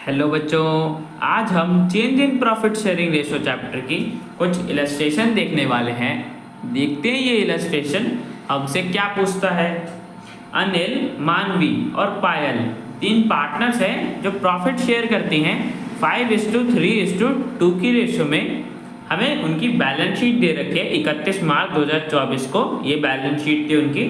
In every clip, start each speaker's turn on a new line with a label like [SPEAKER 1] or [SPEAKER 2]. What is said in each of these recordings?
[SPEAKER 1] Hello बच्चों, आज हम change in profit sharing ratio chapter की कुछ इलस्ट्रेशन देखने वाले हैं। देखते हैं ये इलस्ट्रेशन हमसे क्या पूछता है। अनिल, मानवी और पायल तीन पार्टनर्स हैं जो प्रॉफिट शेयर करती हैं 5:3:2 की रेशो में। हमें उनकी बैलेंस शीट दे रखी है 31 मार्च 2024 को। ये बैलेंस शीट थी उनकी।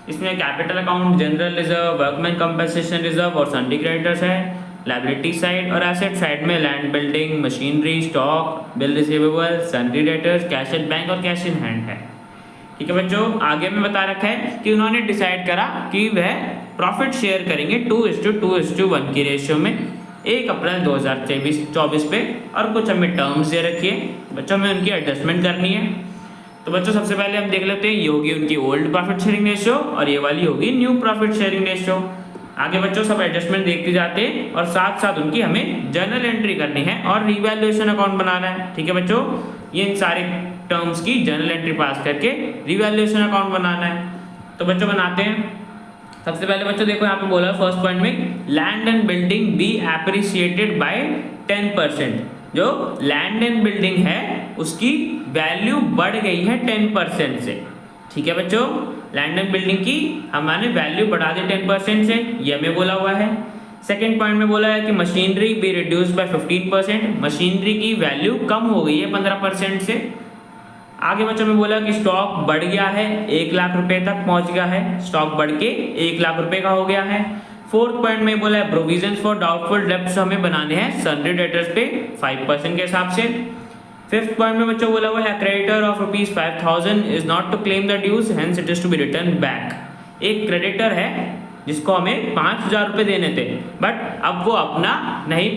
[SPEAKER 1] इसमें capital account, general reserve, workman compensation reserve और सन्डी क्रेडिटर्स है। लाइबिलिटी साइड और एसेट साइड में land, building, machinery, stock, bill receivable, सन्डी debtors, cash at bank और कैश इन हैंड है। ठीक है बच्चों, आगे में बता रखा है कि उन्होंने डिसाइड करा कि वह प्रॉफिट शेयर करेंगे 2:2:1 की रेशियो में 1 अप्रैल 2024 पे। और कुछ हमें टर्म्स दे रखी है बच्चों, हमें उनकी एडजस्टमेंट करनी है। तो बच्चों सबसे पहले हम देख लेते हैं, ये होगी उनकी ओल्ड प्रॉफिट शेयरिंग रेशियो और ये वाली होगी न्यू प्रॉफिट शेयरिंग रेशियो। आगे बच्चों सब एडजस्टमेंट देखते जाते हैं और साथ साथ उनकी हमें जर्नल एंट्री करनी है और रिवैल्यूएशन अकाउंट बनाना है। ठीक है बच्चों, ये इन सारे टर्म्स की जर्नल एंट्री पास करके रिवैल्यूएशन अकाउंट बनाना है। तो बच्चों बनाते हैं। सबसे पहले बच्चों देखो यहाँ पे बोला है फर्स्ट पॉइंट में, land and building be appreciated by 10%। जो लैंड एंड बिल्डिंग है उसकी वैल्यू बढ़ गई है 10% से। ठीक है बच्चों, लैंड एंड बिल्डिंग की हमारे वैल्यू बढ़ा दी 10% से, ये हमें बोला हुआ है। सेकेंड पॉइंट में बोला है कि machinery be reduced by 15%। Machinery की वैल्यू कम हो गई है 15% से। आगे बच्चों में बोला कि स्टॉक बढ़ गया है, 1 लाख रुपए तक पहुंच गया है। स्टॉक बढ़ के 1 लाख रुपए का हो गया है। फोर्थ पॉइंट में बोला है प्रोविजन फॉर डाउटफुल डेब्ट्स हमें बनाने हैं सन्डी डेटर्स पे 5% के हिसाब से। फिफ्थ पॉइंट में बच्चों बोला हुआ है creditor of ₹5,000 is not to claim the dues, hence it is to be return back. एक क्रेडिटर है जिसको हमें 5,000 रुपये देने थे, बट अब वो अपना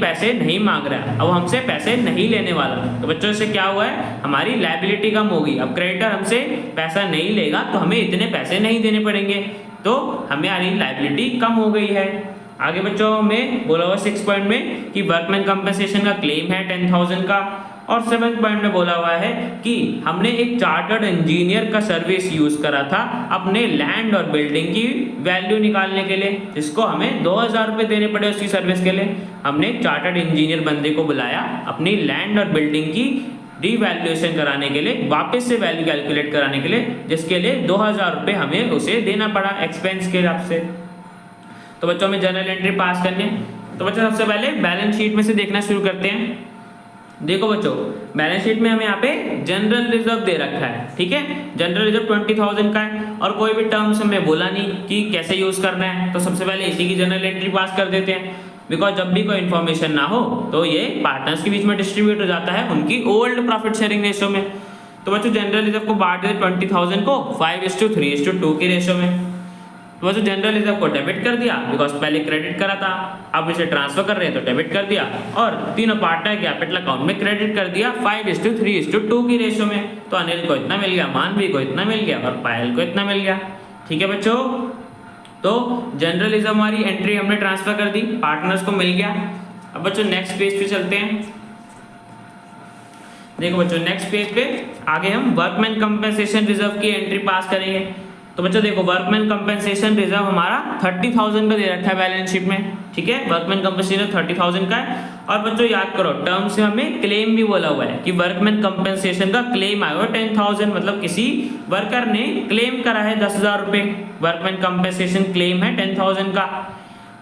[SPEAKER 1] पैसे नहीं मांग रहा है, अब हमसे पैसे नहीं लेने वाला। तो बच्चों से क्या हुआ है, हमारी लायबिलिटी कम होगी। अब क्रेडिटर हमसे पैसा नहीं लेगा तो हमें इतने पैसे नहीं देने पड़ेंगे, तो हमारी लायबिलिटी कम हो गई है। आगे बच्चों में बोला हुआ 6 पॉइंट में कि वर्कमैन कंपनसेशन का क्लेम है 10,000 का। और 7 पॉइंट में बोला हुआ है कि हमने एक चार्टर्ड इंजीनियर का सर्विस यूज करा था अपने लैंड और बिल्डिंग की वैल्यू निकालने के लिए, जिसको हमें 2,000 रुपये देने पड़े उसकी सर्विस के लिए। हमने एक चार्टर्ड इंजीनियर बंदे को बुलाया अपनी लैंड और बिल्डिंग की रिवैल्यूएशन कराने के लिए, वापस से वैल्यू कैलकुलेट कराने के लिए, जिसके लिए 2,000 रुपये हमें उसे देना पड़ा एक्सपेंस के हिसाब से। तो बच्चों में जर्नल एंट्री पास करने। तो बच्चों सबसे पहले बैलेंस शीट में से देखना शुरू करते हैं। देखो बच्चों, बैलेंस शीट में हमें यहाँ पे जनरल रिजर्व दे रखा है। ठीक है, जनरल रिजर्व 20,000 का है और कोई भी टर्म्स हमें बोला नहीं कि कैसे यूज करना है। तो सबसे पहले इसी की जनरल एंट्री पास कर देते हैं, बिकॉज जब भी कोई इन्फॉर्मेशन ना हो तो ये पार्टनर्स के बीच में डिस्ट्रीब्यूट हो जाता है उनकी ओल्ड प्रॉफिट शेयरिंग रेशियो में। तो बच्चों जनरल रिजर्व को बांट देते 20,000 को 5:3:2 की रेशियो में। तो बच्चों जनरल रिजर्व को डेबिट कर दिया, बिकॉज पहले क्रेडिट करा था, अब इसे ट्रांसफर कर रहे हैं तो डेबिट कर दिया। और तीनों पार्टनर कैपिटल अकाउंट में क्रेडिट कर दिया 5:3:2 की रेशियो में। तो अनिल को इतना मिल गया, मानवी को इतना मिल गया और पायल को इतना मिल गया। ठीक है बच्चों, तो जनरल रिजर्व हमारी एंट्री हमने ट्रांसफर कर दी, पार्टनर्स को मिल गया। अब बच्चों नेक्स्ट पेज पे चलते हैं। देखो बच्चों नेक्स्ट पेज पे आगे हम वर्कमैन कंपनसेशन रिजर्व की एंट्री पास करेंगे। तो बच्चों देखो वर्कमैन कंपनसेशन रिजर्व हमारा 30,000 का दे रखा है बैलेंस शीट में। ठीक है, वर्कमैन कंपनसेशन 30,000 का है। और बच्चों याद करो टर्म से हमें क्लेम भी बोला हुआ है कि वर्कमैन कंपनसेशन का क्लेम आया हुआ 10,000, मतलब किसी वर्कर ने क्लेम करा है 10,000 रुपये। वर्कमैन कंपनसेशन क्लेम है 10,000 का।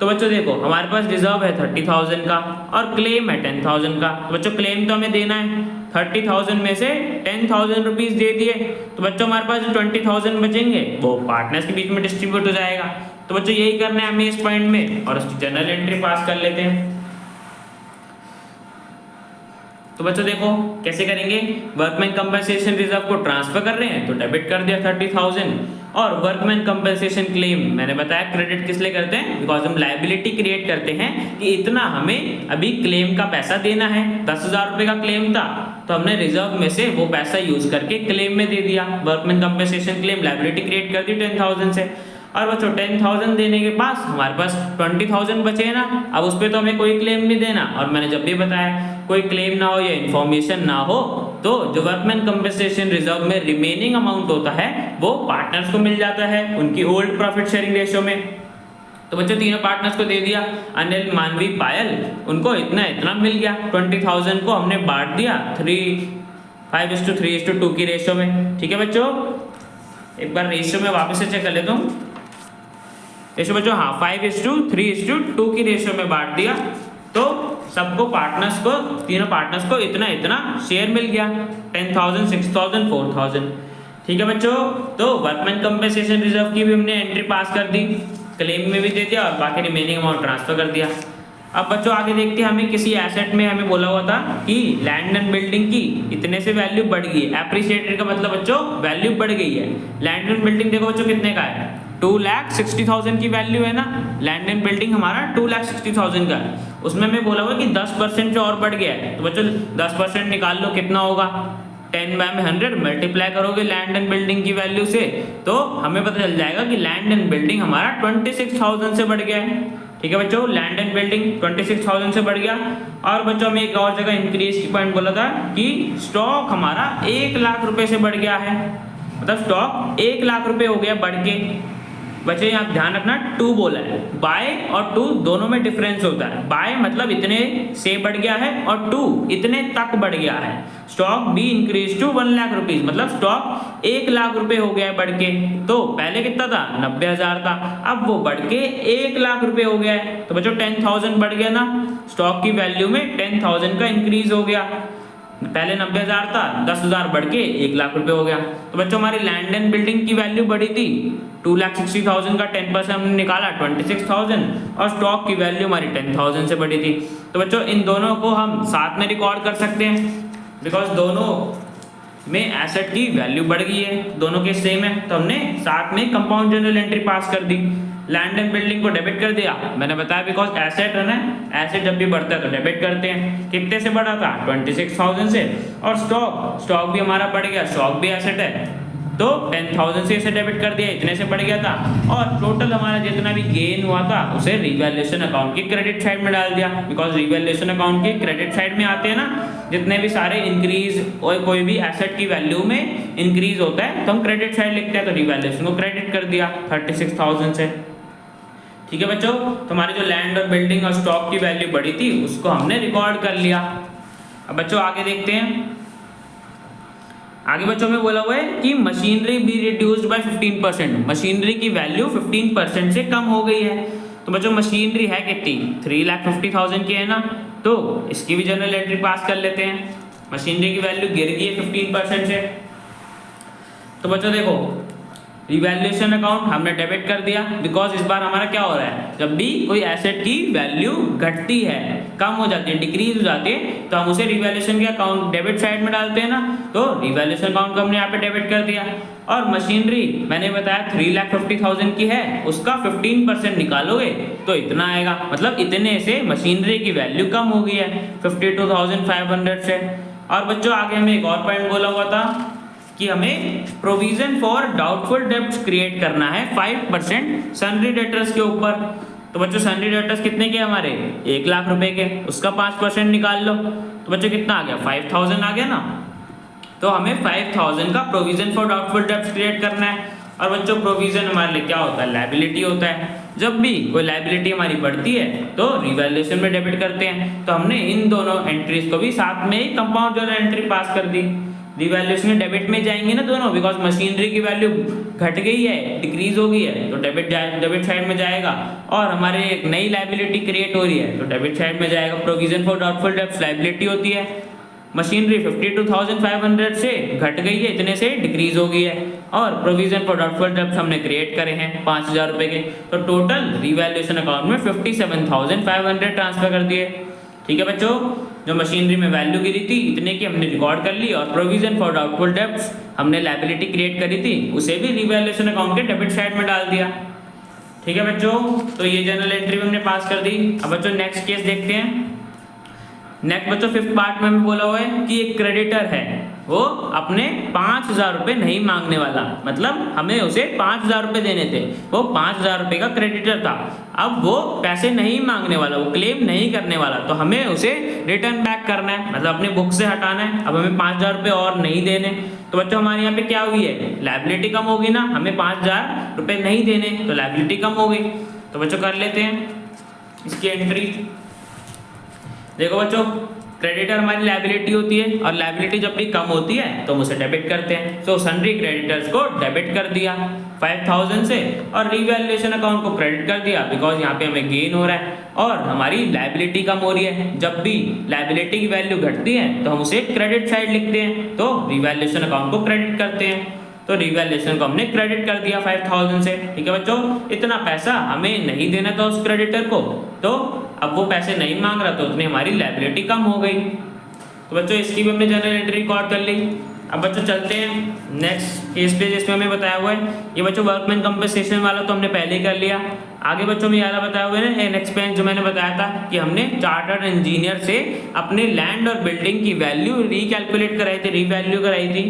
[SPEAKER 1] तो बच्चों देखो हमारे पास रिजर्व है 30,000 का और क्लेम है 10,000 का। तो बच्चों क्लेम तो हमें देना है, 30,000 में से 10,000 रुपीज दे दिए, तो बच्चों हमारे पास जो 20,000 बचेंगे वो पार्टनर्स के बीच में डिस्ट्रीब्यूट हो जाएगा। तो बच्चों यही करना है हमें इस पॉइंट में और उसकी जनरल एंट्री पास कर लेते हैं। तो बच्चों देखो कैसे करेंगे, वर्कमैन कंपनसेशन रिजर्व को ट्रांसफर कर रहे हैं तो डेबिट कर दिया 30,000। और वर्कमैन कंपनसेशन क्लेम मैंने बताया क्रेडिट किस लिए करते हैं, बिकॉज हम लायबिलिटी क्रिएट करते हैं कि इतना हमें अभी क्लेम का पैसा देना है। 10,000 रुपये का क्लेम था तो हमने रिजर्व में से वो पैसा यूज करके क्लेम में दे दिया। Workman compensation claim liability create कर दी 10,000 से। और बच्चों 10,000 देने के पास हमारे पास 20,000 बचे ना, अब उस पर तो हमें कोई क्लेम नहीं देना। और मैंने जब भी बताया कोई क्लेम ना हो या इन्फॉर्मेशन ना हो तो जो वर्कमैन कंपनसेशन रिजर्व में रिमेनिंग अमाउंट होता है वो पार्टनर्स को मिल जाता है उनकी ओल्ड प्रॉफिट शेयरिंग रेशियो में। तो बच्चों तीनों पार्टनर्स को दे दिया, अनिल, मानवी, पायल, उनको इतना इतना मिल गया। 20,000 को हमने बांट दिया 5:3:2 की रेशो में। ठीक है बच्चों, एक बार रेशो में वापस से चेक कर लेता हूँ। रेशो बच्चों, हाँ 5:3:2 की रेशो में बांट दिया, तो सबको पार्टनर्स को, तीनों पार्टनर्स को इतना इतना शेयर मिल गया, 10,000, 6,000, 4,000। ठीक है बच्चों, तो वर्कमैन कंपनसेशन रिजर्व की भी हमने एंट्री पास कर दी, क्लेम में भी दे दिया और बाकी रिमेनिंग अमाउंट ट्रांसफर कर दिया। अब बच्चों आगे देखते हैं, हमें किसी एसेट में हमें बोला हुआ था कि लैंड एंड बिल्डिंग की इतने से वैल्यू बढ़ गई है। एप्रिशिएटेड का मतलब बच्चों वैल्यू बढ़ गई है। लैंड एंड बिल्डिंग देखो बच्चों कितने का है, 2,60,000 की वैल्यू है ना। लैंड एंड बिल्डिंग हमारा 2,60,000 का है, उसमें हमें बोला हुआ कि 10% से और बढ़ गया है। तो बच्चों 10% निकाल लो, कितना होगा, 10/100 मल्टीप्लाई करोगे लैंड एंड बिल्डिंग की वैल्यू से, तो हमें पता चल जाएगा कि लैंड एंड बिल्डिंग हमारा 26,000 से बढ़ गया है। ठीक है बच्चों, लैंड एंड बिल्डिंग 26,000 से बढ़ गया। और बच्चों हमें एक और जगह इंक्रीज की पॉइंट बोला था कि स्टॉक हमारा 1 लाख रुपए से बढ़ गया है, मतलब स्टॉक 1 लाख रुपए हो गया बढ़ के। बच्चों यहाँ ध्यान रखना, 2 बोला है, बाय और 2 दोनों में डिफरेंस होता है। बाय मतलब इतने से बढ़ गया है और 2 इतने तक बढ़ गया है। Stock be increase to 1 lakh rupees, मतलब स्टॉक 1 लाख रुपए हो गया है बढ़ के। तो पहले कितना था, 90,000 था, अब वो बढ़ के 1 लाख रुपए हो गया है। तो बच्चों 10,000 बढ़ गया ना, स्टॉक की वैल्यू में 10,000 का इंक्रीज हो गया। पहले 90,000 था, 10,000 बढ़ के 1 लाख रुपए हो गया। तो बच्चों हमारी लैंड एंड बिल्डिंग की वैल्यू बढ़ी थी, 2,60,000 का 10% हमने निकाला 26,000, और स्टॉक की वैल्यू हमारी 10,000 से बढ़ी थी। तो बच्चों इन दोनों को हम साथ में रिकॉर्ड कर सकते हैं, बिकॉज दोनों में एसेट की वैल्यू बढ़ गई है, दोनों के सेम है, तो हमने साथ में कंपाउंड जर्नल एंट्री पास कर दी। लैंड एंड बिल्डिंग को डेबिट कर दिया, मैंने बताया बिकॉज एसेट है ना, एसेट जब भी बढ़ता है तो डेबिट करते हैं। कितने से बढ़ा था, 26,000 से। और स्टॉक भी हमारा बढ़ गया, स्टॉक भी एसेट है, तो 10,000 से इसे डेबिट कर दिया, इतने से बढ़ गया था। और टोटल हमारा जितना भी गेन हुआ था उसे रिवैल्यूएशन अकाउंट की क्रेडिट साइड में डाल दिया, बिकॉज रिवैल्यूएशन अकाउंट की क्रेडिट साइड में आते हैं ना जितने भी सारे इंक्रीज और कोई भी एसेट की वैल्यू में इंक्रीज होता है तो हम क्रेडिट साइड लिखते हैं, तो रिवैल्यूएशन को क्रेडिट कर दिया 36,000 से। ठीक है बच्चों, तो हमारी जो लैंड और बिल्डिंग और स्टॉक की वैल्यू बढ़ी थी उसको हमने रिकॉर्ड कर लिया। अब बच्चों आगे देखते हैं, आगे बच्चों में बोला हुआ है कि machinery be reduced by 15%, machinery की वैल्यू 15% से कम हो गई है। तो बच्चों मशीनरी है कितनी, 3,50,000 की है ना, तो इसकी भी जनरल एंट्री पास कर लेते हैं। मशीनरी की वैल्यू गिर गई है 15% से। तो बच्चों देखो, रिवैल्यूएशन अकाउंट हमने डेबिट कर दिया, बिकॉज इस बार हमारा क्या हो रहा है, जब भी कोई एसेट की वैल्यू घटती है, कम हो जाती है, डिक्रीज हो जाती है, तो हम उसे रिवैल्यूएशन के अकाउंट डेबिट साइड में डालते हैं ना, तो रिवैल्यूएशन अकाउंट को हमने यहाँ पे डेबिट कर दिया। और मशीनरी मैंने बताया 3,50,000 की है, उसका 15% निकालोगे तो इतना आएगा, मतलब इतने से मशीनरी की वैल्यू कम हो गई है 52,500 से। और बच्चों आगे हमें एक और पॉइंट बोला हुआ था कि हमें provision for doubtful debts create करना है 5% सनरी डेटर्स के ऊपर। तो बच्चों सनरी डेटर्स कितने के हमारे, 1 लाख रुपए के, उसका 5% निकाल लो, तो बच्चों कितना आ गया, 5,000 आ गया ना। तो हमें 5,000 का provision for doubtful debts create करना है। और बच्चों प्रोविजन हमारे लिए क्या होता है, लायबिलिटी होता है। जब भी कोई लायबिलिटी हमारी बढ़ती है तो रिवैल्यूएशन में डेबिट करते हैं, तो हमने इन दोनों एंट्रीज को भी साथ में ही कंपाउंड जर्नल एंट्री पास कर दी। रिवैल्यूएशन में डेबिट में जाएंगे ना दोनों, बिकॉज मशीनरी की वैल्यू घट गई है, डिक्रीज हो गई है, तो डेबिट साइड में जाएगा। और हमारे एक नई लायबिलिटी क्रिएट हो रही है तो डेबिट साइड में जाएगा। Provision for doubtful debts liability होती है, मशीनरी 52,500 से घट गई है, इतने से डिक्रीज हो गई है, और प्रोविजन फॉर डाउटफुल डेब्ट्स हमने क्रिएट करे हैं 5,000 रुपए के, तो टोटल रिवैल्यूएशन अकाउंट में 57,500 ट्रांसफर कर दिए। ठीक है बच्चों, जो मशीनरी में वैल्यू गिरी थी इतने की हमने रिकॉर्ड कर ली, और प्रोविजन फॉर डाउटफुल डेब्ट्स हमने लायबिलिटी क्रिएट करी थी उसे भी रिवैल्यूएशन अकाउंट के डेबिट साइड में डाल दिया। ठीक है बच्चों, तो ये जनरल एंट्री हमने पास कर दी। अब बच्चों नेक्स्ट केस देखते हैं। नेक्स्ट बच्चों 5th पार्ट में हमें बोला हुआ है कि एक क्रेडिटर है, वो अपने 5,000 रुपये नहीं मांगने वाला, मतलब हमें उसे 5,000 रुपये देने थे, वो 5,000 रुपये का क्रेडिटर था। अब वो पैसे नहीं मांगने वाला, वो क्लेम नहीं करने वाला, तो हमें उसे रिटर्न बैक करना है, मतलब अपने बुक से हटाना है। अब हमें 5,000 रुपये और नहीं देने, तो बच्चों हमारे यहाँ पे क्या हुई है, लायबिलिटी कम होगी ना, हमें 5,000 रुपये नहीं देने तो लायबिलिटी कम हो गई। तो बच्चों कर लेते हैं इसकी एंट्री। देखो बच्चों, क्रेडिटर हमारी लायबिलिटी होती है और लायबिलिटी जब भी कम होती है तो हम उसे डेबिट करते हैं। सो सन्ड्री क्रेडिटर्स को डेबिट कर दिया 5000 से और रिवैल्यूएशन अकाउंट को क्रेडिट कर दिया बिकॉज यहाँ पे हमें गेन हो रहा है और हमारी लायबिलिटी कम हो रही है। जब भी लायबिलिटी की वैल्यू घटती है तो हम उसे क्रेडिट साइड लिखते हैं, तो रिवैल्यूएशन अकाउंट को क्रेडिट करते हैं। तो रिवैल्यूएशन को हमने क्रेडिट कर दिया 5000 से। ठीक है बच्चों, इतना पैसा हमें नहीं देना था उस क्रेडिटर को, तो अब वो पैसे नहीं मांग रहा तो उतनी हमारी लायबिलिटी कम हो गई। तो बच्चों इसकी भी हमने जनरल एंट्री रिकॉर्ड कर ली। अब बच्चों चलते हैं नेक्स्ट केस पे जिसमें हमें बताया हुआ है। ये बच्चों वर्कमैन कंपनसेशन वाला तो हमने पहले ही कर लिया। आगे बच्चों में याद बताया हुआ है ना एन एक्सपेंस, जो मैंने बताया था कि हमने चार्टर्ड इंजीनियर से अपने लैंड और बिल्डिंग की वैल्यू रिकैलकुलेट कराई थी, रीवैल्यू कराई थी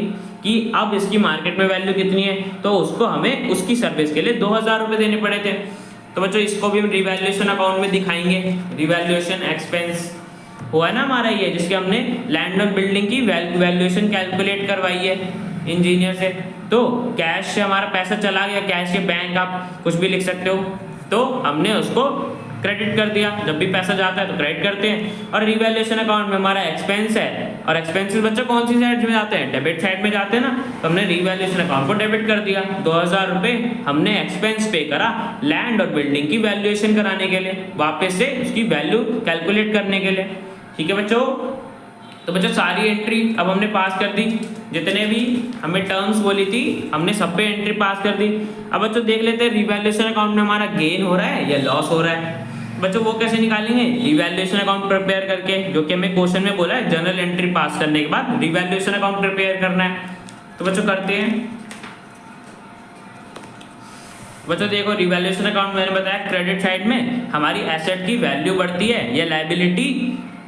[SPEAKER 1] कि अब इसकी मार्केट में वैल्यू कितनी है, तो उसको हमें उसकी सर्विस के लिए 2000 रुपये देने पड़े थे। तो बच्चों इसको भी हम रिवैल्यूएशन अकाउंट में दिखाएंगे। रिवैल्यूएशन एक्सपेंस हुआ है ना हमारा ये, जिसके हमने लैंड और बिल्डिंग की वैल्यूएशन कैलकुलेट करवाई है इंजीनियर से। तो कैश से हमारा पैसा चला गया, कैश के बैंक आप कुछ भी लिख सकते हो, तो हमने उसको क्रेडिट कर दिया। जब भी पैसा जाता है तो क्रेडिट करते हैं। और रिवैल्यूएशन अकाउंट में हमारा एक्सपेंस है और एक्सपेंसेस बच्चों कौन सी साइड में जाते हैं, डेबिट साइड में जाते हैं ना, तो हमने रिवैल्यूएशन अकाउंट को डेबिट कर दिया। 2000 रुपये हमने एक्सपेंस पे करा लैंड और बिल्डिंग की वैल्यूएशन कराने के लिए, वापस से उसकी वैल्यू कैलकुलेट करने के लिए। ठीक है बच्चों, तो बच्चों सारी एंट्री अब हमने पास कर दी, जितने भी हमें टर्म्स बोली थी हमने सब पे एंट्री पास कर दी। अब बच्चों देख लेते हैं रिवैल्यूएशन अकाउंट में हमारा गेन हो रहा है या लॉस हो रहा है। बच्चों वो कैसे निकालेंगे, रिवैल्यूएशन अकाउंट प्रिपेयर करके, जो कि हमें क्वेश्चन में बोला है जनरल एंट्री पास करने के बाद रिवैल्यूएशन अकाउंट प्रिपेयर करना है। तो बच्चों करते हैं। बच्चों देखो रिवैल्यूएशन अकाउंट मैंने बताया क्रेडिट साइड में हमारी एसेट की वैल्यू बढ़ती है या लायबिलिटी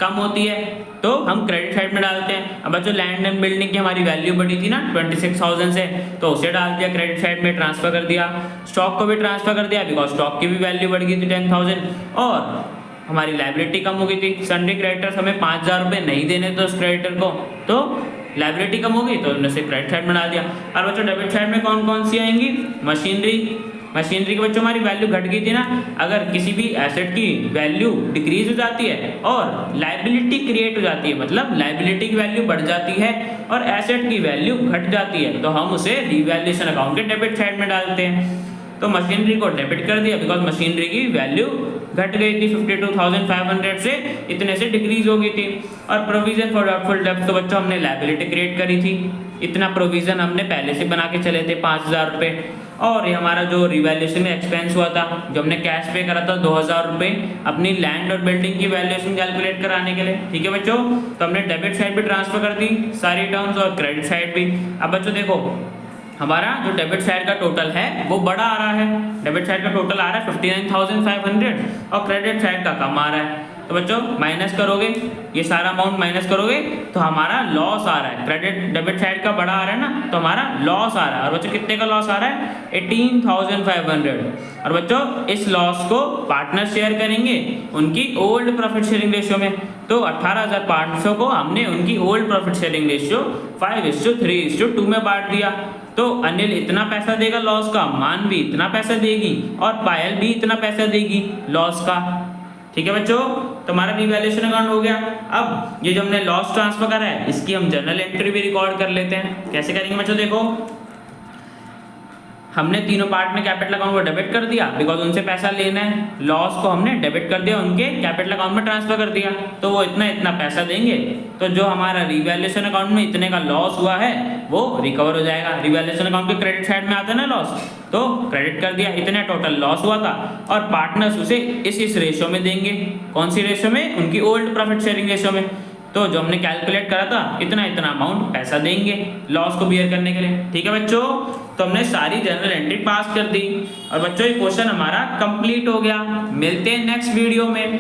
[SPEAKER 1] कम होती है तो हम क्रेडिट साइड में डालते हैं। अब बच्चों लैंड एंड बिल्डिंग की हमारी वैल्यू बढ़ी थी ना 26000 से, तो उसे डाल दिया क्रेडिट साइड में, ट्रांसफर कर दिया। स्टॉक को भी ट्रांसफर कर दिया बिकॉज स्टॉक की भी वैल्यू बढ़ गई थी 10000 और हमारी लायबिलिटी कम हो गई थी। सन्ड्री क्रेडिटर्स हमें 5000 रुपये नहीं देने थे उस क्रेडिटर को, तो लायबिलिटी कम हो गई तो उन्होंने क्रेडिट साइड में डाल दिया। और बच्चों डेबिट साइड में कौन कौन सी आएंगी, मशीनरी की बच्चों हमारी वैल्यू घट गई थी ना। अगर किसी भी एसेट की वैल्यू डिक्रीज हो जाती है और लायबिलिटी क्रिएट हो जाती है, मतलब लायबिलिटी की वैल्यू बढ़ जाती है और एसेट की वैल्यू घट जाती है, तो हम उसे रिवैल्यूएशन अकाउंट के डेबिट साइड में डालते हैं। तो मशीनरी को डेबिट कर दिया बिकॉज मशीनरी की वैल्यू घट गई थी 52,500 से इतने से डिक्रीज हो गई थी। और प्रोविजन फॉर डाउटफुल डेब्ट, तो बच्चों हमने लायबिलिटी क्रिएट करी थी, इतना प्रोविजन हमने पहले से बना के चले थे 5000 रुपये। और ये हमारा जो रिवैल्यूएशन में एक्सपेंस हुआ था, जो हमने कैश पे करा था 2000 रुपये अपनी लैंड और बिल्डिंग की वैल्यूएशन कैलकुलेट कराने के लिए। ठीक है बच्चों, तो हमने डेबिट साइड पे ट्रांसफर कर दी सारी टर्म्स और क्रेडिट साइड भी। अब बच्चों देखो हमारा जो डेबिट साइड का टोटल है वो बड़ा आ रहा है, डेबिट साइड का टोटल आ रहा है 59,500 और क्रेडिट साइड का कम आ रहा है। तो बच्चों माइनस करोगे, ये सारा अमाउंट माइनस करोगे तो हमारा लॉस आ रहा है। क्रेडिट डेबिट साइड का बड़ा आ रहा है ना, तो हमारा लॉस आ रहा है। और बच्चों कितने का लॉस आ रहा है, 18,500। और बच्चों इस लॉस को पार्टनर शेयर करेंगे उनकी ओल्ड प्रॉफिट शेयरिंग रेशियो में। तो 18,500 को हमने उनकी ओल्ड प्रॉफिट शेयरिंग रेशियो 5:3:2 में बांट दिया। तो अनिल इतना पैसा देगा लॉस का, मान भी इतना पैसा देगी और पायल भी इतना पैसा देगी लॉस का। ठीक है बच्चों, तो हमारा रिवैल्यूएशन अकाउंट हो गया। अब ये जो हमने लॉस ट्रांसफर करा है इसकी हम जर्नल एंट्री भी रिकॉर्ड कर लेते हैं। कैसे करेंगे बच्चों, देखो हमने तीनों पार्ट में कैपिटल अकाउंट को डेबिट कर दिया बिकॉज उनसे पैसा लेना है, लॉस को हमने डेबिट कर दिया, उनके कैपिटल अकाउंट में ट्रांसफर कर दिया, तो वो इतना पैसा देंगे। तो जो हमारा रिवैल्यूएशन अकाउंट में इतने का लॉस हुआ है वो रिकवर हो जाएगा। रिवैल्यूएशन अकाउंट के क्रेडिट साइड में आता है ना लॉस, तो क्रेडिट कर दिया, इतने टोटल लॉस हुआ था और पार्टनर्स उसे इस रेशियो में देंगे। कौन सी रेशियो में, उनकी ओल्ड प्रॉफिट शेयरिंग रेशियो में। तो जो हमने कैलकुलेट करा था इतना अमाउंट पैसा देंगे लॉस को बियर करने के लिए। ठीक है बच्चों, तो हमने सारी जनरल एंट्री पास कर दी और बच्चों ये क्वेश्चन हमारा कंप्लीट हो गया। मिलते हैं नेक्स्ट वीडियो में।